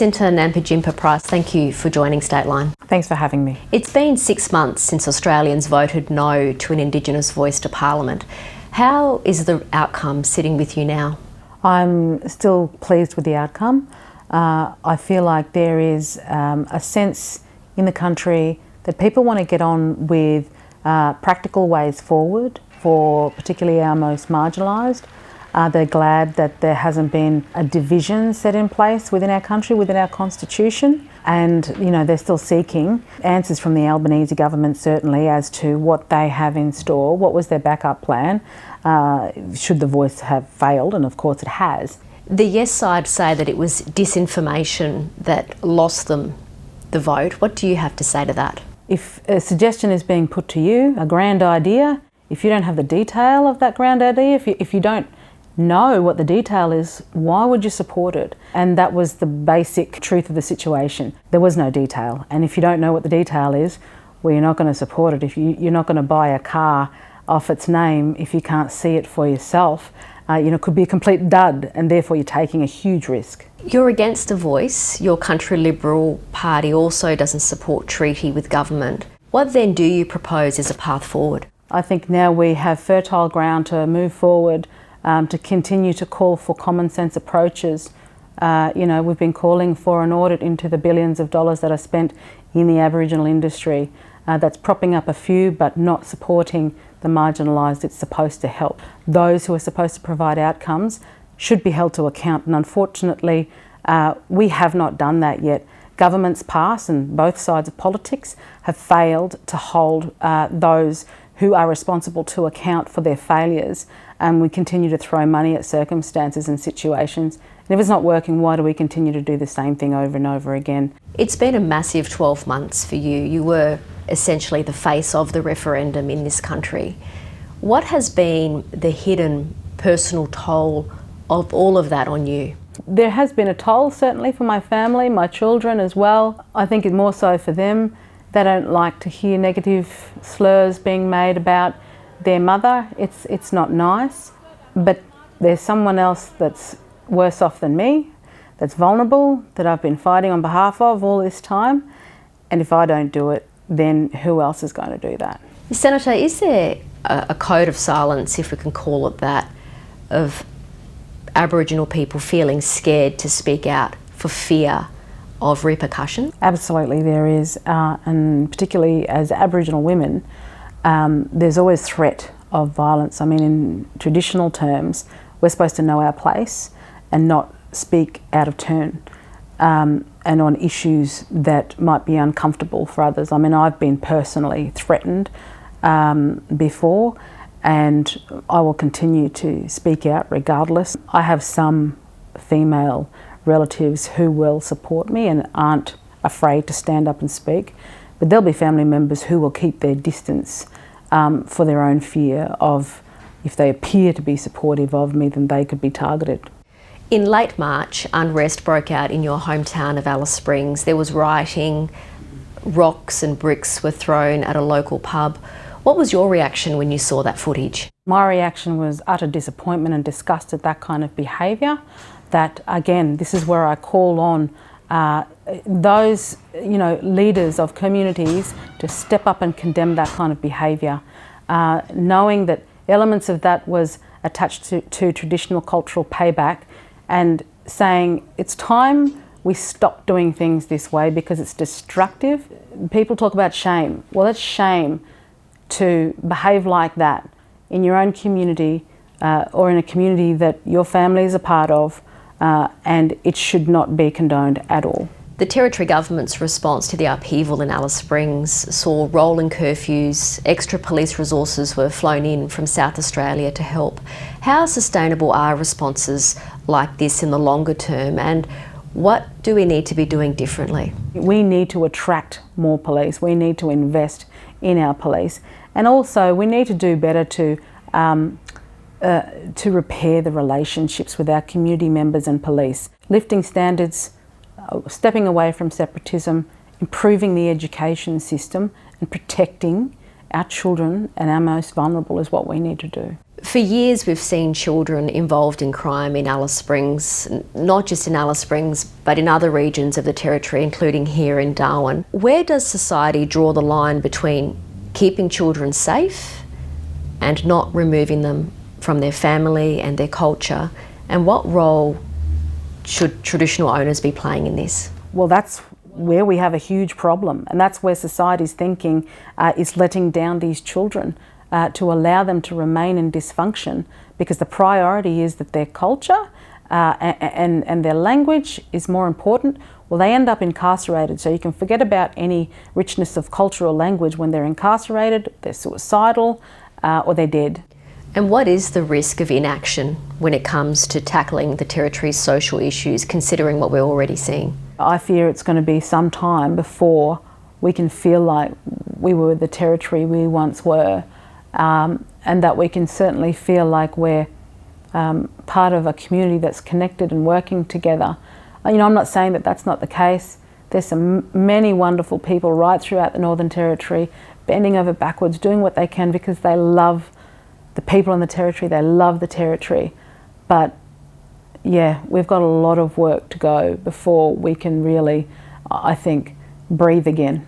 Jacinta Nampijinpa Price, thank you for joining Stateline. Thanks for having me. It's been 6 months since Australians voted no to an Indigenous voice to Parliament. How is the outcome sitting with you now? I'm still pleased with the outcome. I feel like there is a sense in the country that people want to get on with practical ways forward for particularly our most marginalised. They're glad that there hasn't been a division set in place within our country, within our constitution. And, they're still seeking answers from the Albanese government, certainly, as to what they have in store. What was their backup plan should the voice have failed? And of course it has. The yes side say that it was disinformation that lost them the vote. What do you have to say to that? If a suggestion is being put to you, a grand idea, if you don't have the detail of that grand idea, if you don't know what the detail is, why would you support it? And that was the basic truth of the situation. There was no detail, and if you don't know what the detail is, well, you're not going to support it. If you're not going to buy a car off its name if you can't see it for yourself, it could be a complete dud, and therefore you're taking a huge risk. You're against a voice. Your country Liberal Party also doesn't support treaty with government. What then do you propose as a path forward? I think now we have fertile ground to move forward, to continue to call for common sense approaches. We've been calling for an audit into the billions of dollars that are spent in the Aboriginal industry. That's propping up a few but not supporting the marginalised it's supposed to help. Those who are supposed to provide outcomes should be held to account, and unfortunately we have not done that yet. Governments past and both sides of politics have failed to hold those who are responsible to account for their failures, and we continue to throw money at circumstances and situations. And if it's not working, why do we continue to do the same thing over and over again? It's been a massive 12 months for you. You were essentially the face of the referendum in this country. What has been the hidden personal toll of all of that on you? There has been a toll, certainly, for my family, my children as well. I think it's more so for them. They don't like to hear negative slurs being made about their mother. It's not nice, but there's someone else that's worse off than me, that's vulnerable, that I've been fighting on behalf of all this time, and if I don't do it, then who else is going to do that? Senator, is there a code of silence, if we can call it that, of Aboriginal people feeling scared to speak out for fear of repercussion? Absolutely there is, and particularly as Aboriginal women, there's always threat of violence. I mean, in traditional terms, we're supposed to know our place and not speak out of turn, and on issues that might be uncomfortable for others. I mean, I've been personally threatened before, and I will continue to speak out regardless. I have some female relatives who will support me and aren't afraid to stand up and speak, but there'll be family members who will keep their distance for their own fear of, if they appear to be supportive of me, then they could be targeted. In late March, unrest broke out in your hometown of Alice Springs. There was rioting, rocks and bricks were thrown at a local pub. What was your reaction when you saw that footage? My reaction was utter disappointment and disgust at that kind of behaviour. That, again, this is where I call on those leaders of communities to step up and condemn that kind of behaviour, knowing that elements of that was attached to traditional cultural payback, and saying it's time we stop doing things this way because it's destructive. People talk about shame. Well, it's shame to behave like that in your own community or in a community that your family is a part of, and it should not be condoned at all. The Territory Government's response to the upheaval in Alice Springs saw rolling curfews, extra police resources were flown in from South Australia to help. How sustainable are responses like this in the longer term, and what do we need to be doing differently? We need to attract more police, we need to invest in our police, and also we need to do better to repair the relationships with our community members and police, lifting standards, stepping away from separatism, improving the education system and protecting our children and our most vulnerable is what we need to do. For years we've seen children involved in crime in Alice Springs, not just in Alice Springs, but in other regions of the Territory, including here in Darwin. Where does society draw the line between keeping children safe and not removing them from their family and their culture? And what role should traditional owners be playing in this? Well, that's where we have a huge problem, and that's where society's thinking is letting down these children to allow them to remain in dysfunction, because the priority is that their culture and their language is more important. Well, they end up incarcerated, so you can forget about any richness of cultural language. When they're incarcerated, they're suicidal or they're dead. And what is the risk of inaction when it comes to tackling the Territory's social issues, considering what we're already seeing? I fear it's going to be some time before we can feel like we were the Territory we once were, and that we can certainly feel like we're part of a community that's connected and working together. You know, I'm not saying that that's not the case. There's many wonderful people right throughout the Northern Territory, bending over backwards, doing what they can because they love the people in the Territory, they love the Territory. But yeah, we've got a lot of work to go before we can really, I think, breathe again.